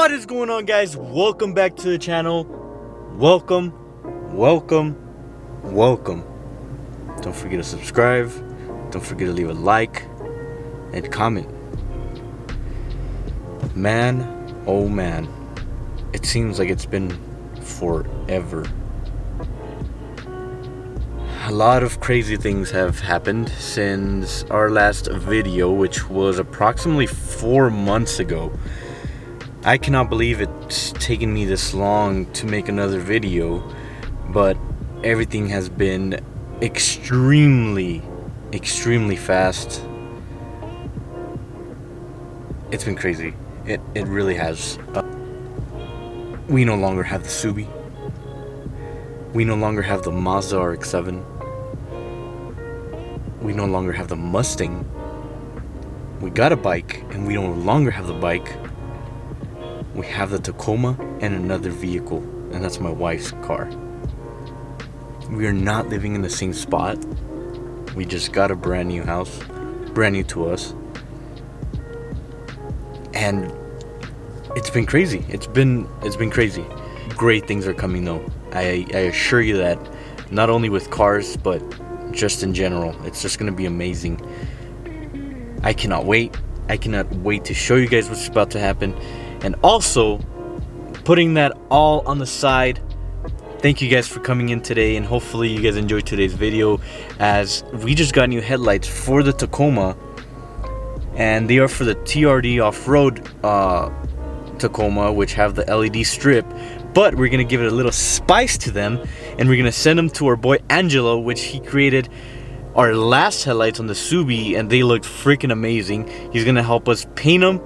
What is going on, guys? Welcome back to the channel. Welcome. Don't forget to subscribe. Don't forget to leave a like and comment. Man, oh man, it seems like it's been forever. A lot of crazy things have happened since our last video, which was approximately 4 months ago. I cannot believe it's taken me this long to make another video, but everything has been extremely fast. It's been crazy. It really has. We no longer have the Subi. We no longer have the Mazda RX-7. We no longer have the Mustang. We got a bike, and we no longer have the bike. We have the Tacoma and another vehicle, and that's my wife's car. We are not living in the same spot. We just got a brand new house, brand new to us, and it's been crazy. It's been crazy. Great things are coming though. I assure you that, not only with cars, but just in general. It's just gonna be amazing. I cannot wait. I cannot wait to show you guys what's about to happen. And also, putting that all on the side, thank you guys for coming in today, and hopefully you guys enjoyed today's video, as we just got new headlights for the Tacoma, and they are for the TRD off-road Tacoma, which have the LED strip, but we're gonna give it a little spice to them, and we're gonna send them to our boy Angelo, which he created our last headlights on the Subi, and they looked freaking amazing. He's gonna help us paint them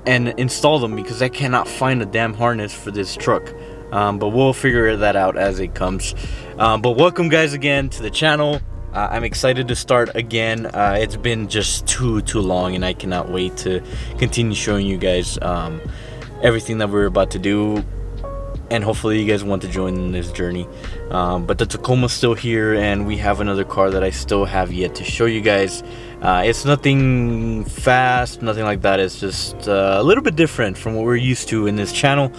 and install them, because I cannot find a damn harness for this truck, but we'll figure that out as it comes. But welcome guys again to the channel. I'm excited to start again. It's been just too long, and I cannot wait to continue showing you guys everything that we're about to do, and hopefully you guys want to join in this journey. But the Tacoma's still here, and we have another car that I still have yet to show you guys. It's nothing fast, nothing like that. It's just a little bit different from what we're used to in this channel,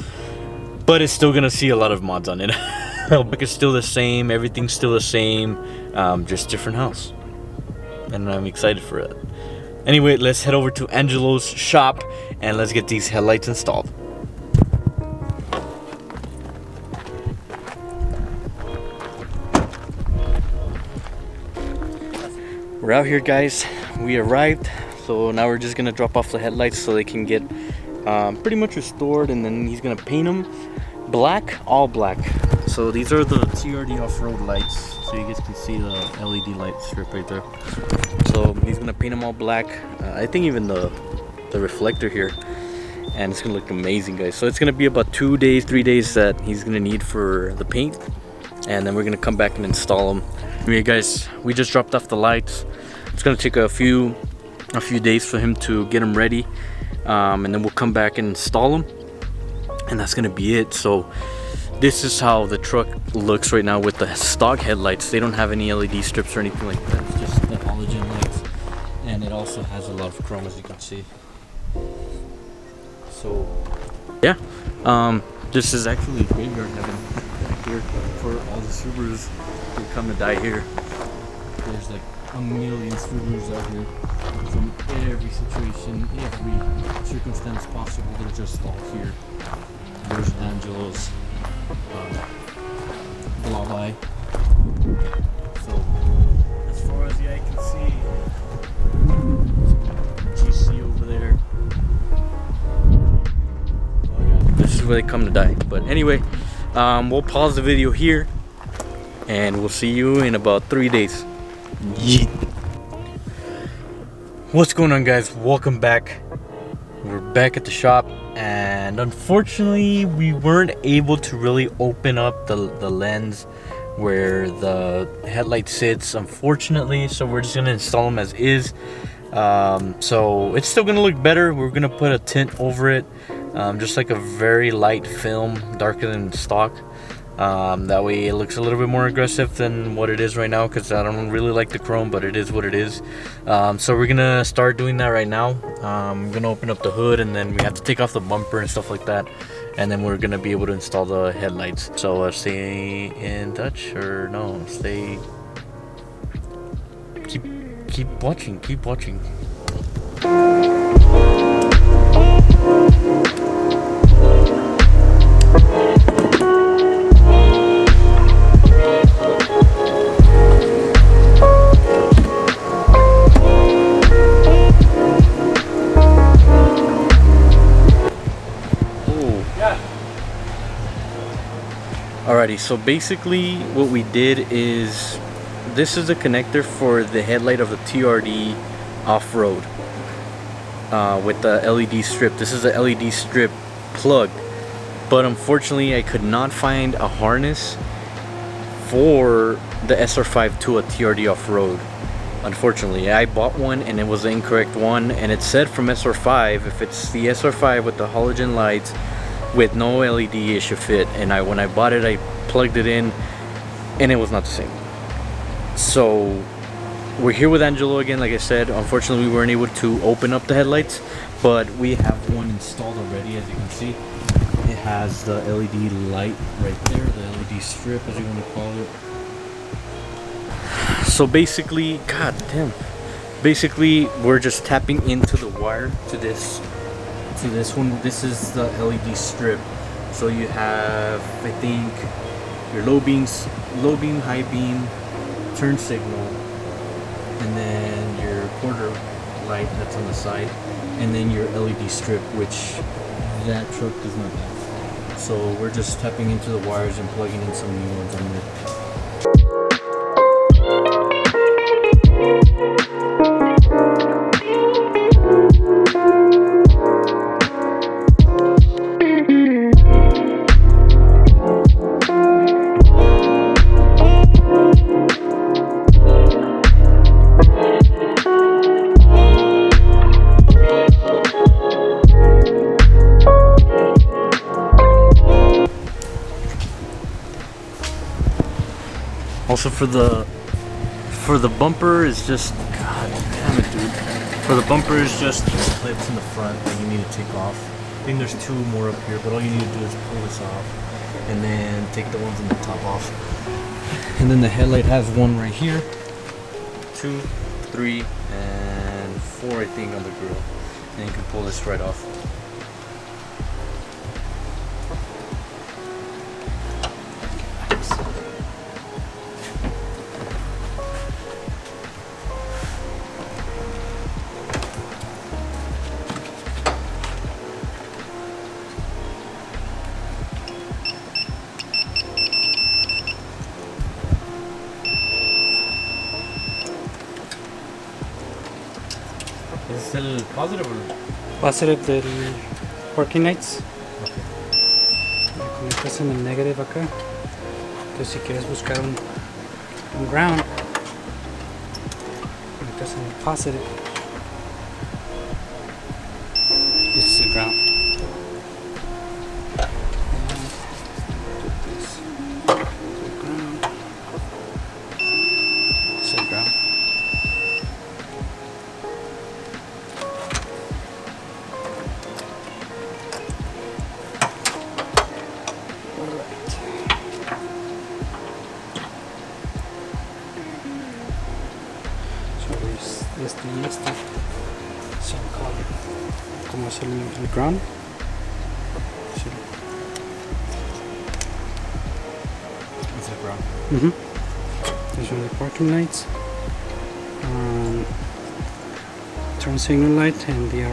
but it's still gonna see a lot of mods on it. It's still the same, everything's still the same, just different house, and I'm excited for it. Anyway, let's head over to Angelo's shop and let's get these headlights installed. We're out here, guys. We arrived, so now we're just gonna drop off the headlights so they can get pretty much restored, and then he's gonna paint them black, all black. So these are the TRD off-road lights, so you guys can see the LED light strip right there. So he's gonna paint them all black. I think even the reflector here, and it's gonna look amazing, guys. So it's gonna be about 2 days, 3 days that he's gonna need for the paint, and then we're gonna come back and install them. Anyway, guys, we just dropped off the lights. It's gonna take a few days for him to get them ready, and then we'll come back and install them, and that's gonna be it. So this is how the truck looks right now with the stock headlights. They don't have any LED strips or anything like that. It's just the halogen lights, and it also has a lot of chrome, as you can see. So yeah, this is actually graveyard heaven back here for all the Subarus who come to die here. There's like a million Subarus out here from every situation, every circumstance possible. They're just all here. There's Angelo's blob eye. So as far as the eye can see, GC over there. Oh, yeah. This is where they come to die. But anyway, we'll pause the video here, and we'll see you in about 3 days. Yeet. What's going on, guys? Welcome back. We're back at the shop, and unfortunately we weren't able to really open up the lens where the headlight sits, unfortunately, so we're just gonna install them as is. So it's still gonna look better. We're gonna put a tint over it, just like a very light film, darker than stock. That way it looks a little bit more aggressive than what it is right now, because I don't really like the chrome, but it is what it is. So we're gonna start doing that right now. I'm gonna open up the hood, and then we have to take off the bumper and stuff like that, and then we're gonna be able to install the headlights. So stay in touch, or no, stay, keep watching. Alrighty, so basically what we did is, this is the connector for the headlight of the TRD off-road with the LED strip. This is the LED strip plug, but unfortunately I could not find a harness for the SR5 to a TRD off-road. Unfortunately, I bought one and it was the incorrect one, and it said from SR5, if it's the SR5 with the halogen lights with no LED, it should fit. And when I bought it, I plugged it in and it was not the same. So we're here with Angelo again. Like I said, unfortunately we weren't able to open up the headlights, but we have one installed already. As you can see, it has the LED light right there, the LED strip, as you want to call it. So basically, god damn, basically we're just tapping into the wire to this one. This is the LED strip. So you have, I think, your low beam, high beam, turn signal, and then your quarter light that's on the side, and then your LED strip, which that truck does not have. So we're just tapping into the wires and plugging in some new ones on there. Also for the bumper is just, god damn it, dude. For the bumper is just these clips in the front that you need to take off. I think there's two more up here, but all you need to do is pull this off and then take the ones on the top off. And then the headlight has one right here, 2, 3, and 4, I think, on the grill. And you can pull this right off. ¿Es el positive o...? Positive del working lights. Okay. Conectas en el negative acá. Entonces si quieres buscar un ground, conectas en el positive. This is the ground. Este son como es el ground. Sí. It's the ground. These are the parking lights, turn signal light, and the